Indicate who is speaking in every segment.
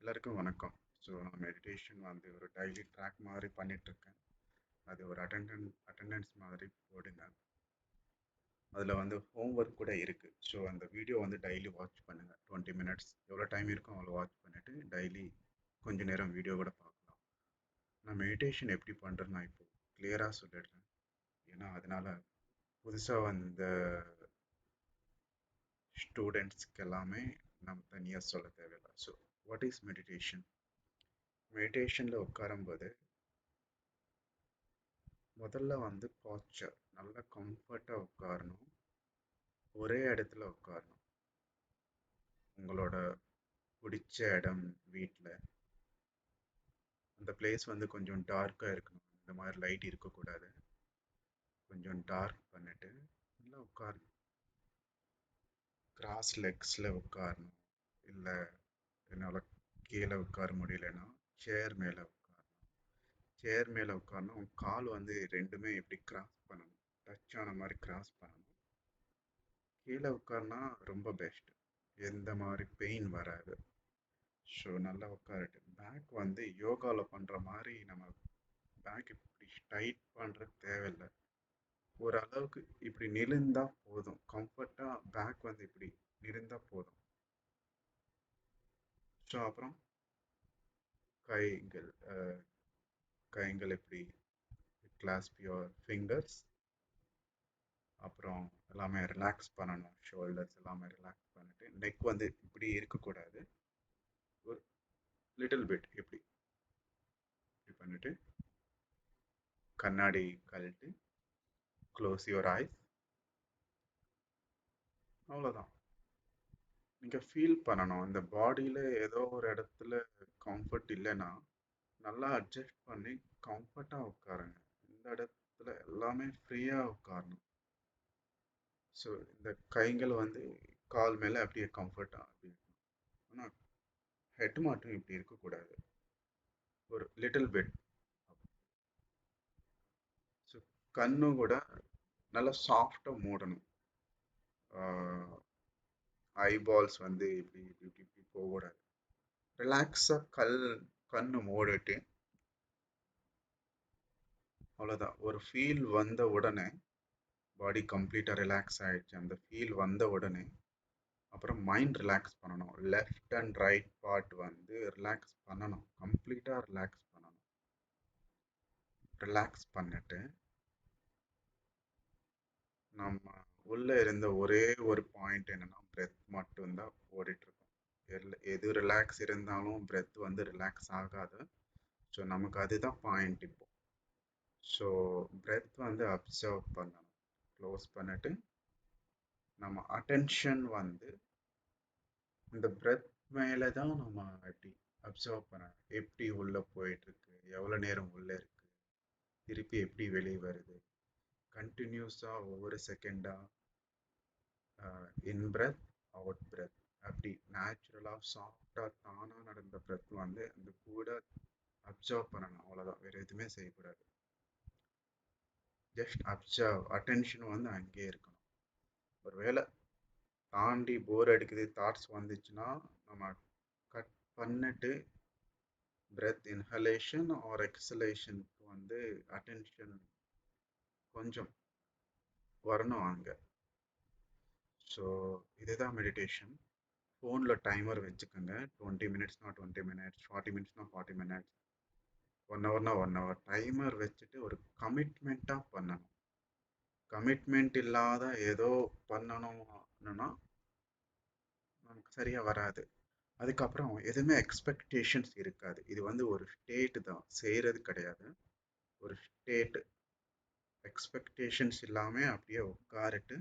Speaker 1: எல்லாருக்கும் வணக்கம். ஸோ நான் மெடிடேஷன் வந்து ஒரு டெய்லி ட்ராக் மாதிரி பண்ணிகிட்ருக்கேன். அது ஒரு அட்டெண்டன்ஸ் மாதிரி போடுங்க. அதில் வந்து ஹோம்ஒர்க் கூட இருக்குது. ஸோ அந்த வீடியோ வந்து டெய்லி வாட்ச் பண்ணுங்கள். 20 மினிட்ஸ் எவ்வளோ டைம் இருக்கும் அவ்வளோ வாட்ச் பண்ணிவிட்டு டெய்லி கொஞ்ச நேரம் வீடியோ கூட பார்க்கலாம். நான் மெடிடேஷன் எப்படி பண்ணுறேன்னு நான் இப்போ கிளியராக சொல்லிடுறேன். ஏன்னா அதனால் புதுசாக வந்த ஸ்டூடெண்ட்ஸ்க்கு எல்லாமே நம்ம தனியாக சொல்ல தேவையில்லை. So what is meditation? மெடிடேஷனில் உட்காரும்போது முதல்ல வந்து பாஸ்சர் நல்லா கம்ஃபர்ட்டாக உட்காரணும். ஒரே இடத்துல உட்காரணும். உங்களோட பிடிச்ச இடம் வீட்டில் அந்த பிளேஸ் வந்து கொஞ்சம் டார்க்காக இருக்கணும். இந்த மாதிரி லைட் இருக்கக்கூடாது. கொஞ்சம் டார்க் பண்ணிட்டு நல்லா உட்காரணும். கிராஸ் லெக்ஸில் உட்காரணும். இல்லை என்னால் கீழே உட்கார முடியலன்னா சேர் மேலே உட்காரணும். சேர் மேலே உட்காரணும். கால் வந்து ரெண்டுமே எப்படி கிராஸ் பண்ணணும், டச் ஆன மாதிரி கிராஸ் பண்ணணும். கீழே உட்கார்னா ரொம்ப பெஸ்ட். எந்த மாதிரி பெயின் வராது. ஸோ நல்லா உட்காரட்டு. பேக் வந்து யோகாவில் பண்ணுற மாதிரி நம்ம பேக் இப்படி டைட் பண்ணுறது தேவையில்லை. ஓரளவுக்கு இப்படி நிமிர்ந்தால் போதும். கம்ஃபர்ட்டாக பேக் வந்து இப்படி நிமிர்ந்தால் போதும். ஸோ அப்புறம் கைகள் கைகள் இப்படி கிளாஸ்ப் யுவர் ஃபிங்கர்ஸ். அப்புறம் எல்லாமே ரிலாக்ஸ் பண்ணணும். ஷோல்டர்ஸ் எல்லாமே ரிலாக்ஸ் பண்ணிட்டு நெக் வந்து இப்படி இருக்கக்கூடாது. ஒரு லிட்டில் பிட் இப்படி பண்ணிட்டு கண்ணாடி கழட்டி க்ளோஸ் யுவர் ஐஸ். அவ்வளோதான். நீங்கள் ஃபீல் பண்ணணும் இந்த பாடியில் ஏதோ ஒரு இடத்துல கம்ஃபர்ட் இல்லைன்னா நல்லா அட்ஜஸ்ட் பண்ணி கம்ஃபர்ட்டாக உட்காருங்க. இந்த இடத்துல எல்லாமே ஃப்ரீயாக உட்காரணும். ஸோ இந்த கைகள் வந்து கால் மேலே அப்படியே கம்ஃபர்ட்டாக அப்படி இருக்கணும். ஆனால் ஹெட் மட்டும் இப்படி இருக்கக்கூடாது. ஒரு லிட்டில் பிட். ஸோ கண்ணும் கூட நல்லா சாஃப்டாக மூடணும். ஐபால்ஸ் வந்து இப்படி இப்படி இப்படி இப்படி போகக்கூடாது. ரிலாக்ஸாக கண்ணு மூடிட்டு அவ்வளோதான். ஒரு ஃபீல் வந்த உடனே பாடி கம்ப்ளீட்டாக ரிலாக்ஸ் ஆகிடுச்சு. அந்த ஃபீல் வந்த உடனே அப்புறம் மைண்ட் ரிலாக்ஸ் பண்ணணும். லெஃப்ட் அண்ட் ரைட் பார்ட் வந்து ரிலாக்ஸ் பண்ணணும். கம்ப்ளீட்டாக ரிலாக்ஸ் பண்ணணும். ரிலாக்ஸ் பண்ணிட்டு நம்ம உள்ளே இருந்த ஒரே ஒரு பாயிண்ட் என்னென்னா பிரெத் மட்டும்தான் ஓடிட்டுருக்கோம். எது ரிலாக்ஸ் இருந்தாலும் பிரெத் வந்து ரிலாக்ஸ் ஆகாது. ஸோ நமக்கு அதுதான் பாயிண்ட் இப்போ. ஸோ பிரெத் வந்து அப்சர்வ் பண்ணணும். க்ளோஸ் பண்ணிட்டு நம்ம அட்டென்ஷன் வந்து இந்த பிரெத் மேலே தான் நம்ம எப்படி அப்சர்வ் பண்ணணும். எப்படி உள்ளே போயிட்டுருக்கு, எவ்வளோ நேரம் உள்ளே இருக்குது, திருப்பி எப்படி வெளியே வருது, கண்டினியூஸாக ஒவ்வொரு செகண்டாக இன் பிரெத் அவுட் பிரெத் அப்படி நேச்சுரலாக சாஃப்டாக தானாக நடந்த பிரெத் வந்து அந்த கூட அப்சர்வ் பண்ணணும். அவ்வளோதான். வேறு எதுவுமே செய்யக்கூடாது. Just observe. அட்டென்ஷன் வந்து அங்கேயே இருக்கணும். ஒருவேளை தாண்டி போர் அடிக்குது தாட்ஸ் வந்துச்சுன்னா நம்ம கட் பண்ணிட்டு பிரெத் இன்ஹலேஷன் ஆர் எக்ஸலேஷனுக்கு வந்து அட்டென்ஷன் கொஞ்சம் வரணும் அங்கே. ஸோ இதுதான் மெடிடேஷன். ஃபோனில் டைமர் வச்சுக்கோங்க. 20 மினிட்ஸ்னா 20 மினிட்ஸ், 40 மினிட்ஸ்னா 40 மினிட்ஸ், 1 ஹவர்னா 1 ஹவர் டைமர் வச்சுட்டு ஒரு கமிட்மெண்ட்டாக பண்ணணும். கமிட்மெண்ட் இல்லாத ஏதோ பண்ணணும்னா நமக்கு சரியாக வராது. அதுக்கப்புறம் எதுவுமே எக்ஸ்பெக்டேஷன்ஸ் இருக்காது. இது வந்து ஒரு ஸ்டேட்டு தான், செய்கிறது கிடையாது. ஒரு ஸ்டேட்டு. எக்ஸ்பெக்டேஷன்ஸ் இல்லாமல் அப்படியே உட்காரிட்டு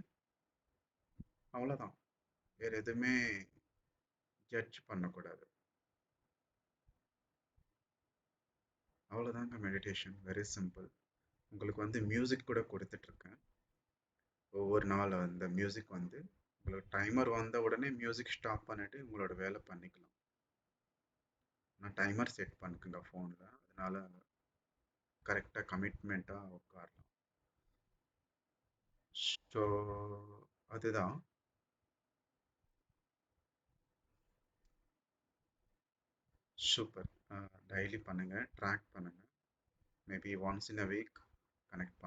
Speaker 1: அவ்வளோதான். வேறு எதுவுமே ஜட்ஜ் பண்ணக்கூடாது. அவ்வளோதாங்க மெடிடேஷன். Very simple. உங்களுக்கு வந்து மியூசிக் கூட கொடுத்துட்ருக்கேன். ஒவ்வொரு நாள் அந்த மியூசிக் வந்து உங்களுக்கு டைமர் வந்த உடனே மியூசிக் ஸ்டாப் பண்ணிவிட்டு உங்களோட வேலை பண்ணிக்கலாம். நான் டைமர் செட் பண்ணிக்கங்க ஃபோனில். அதனால் கரெக்டாக கமிட்மெண்ட்டாக உட்காரலாம். ஸோ அதுதான். சூப்பர். டெய்லி பண்ணுங்க, ட்ராக் பண்ணுங்க. Maybe once in a week connect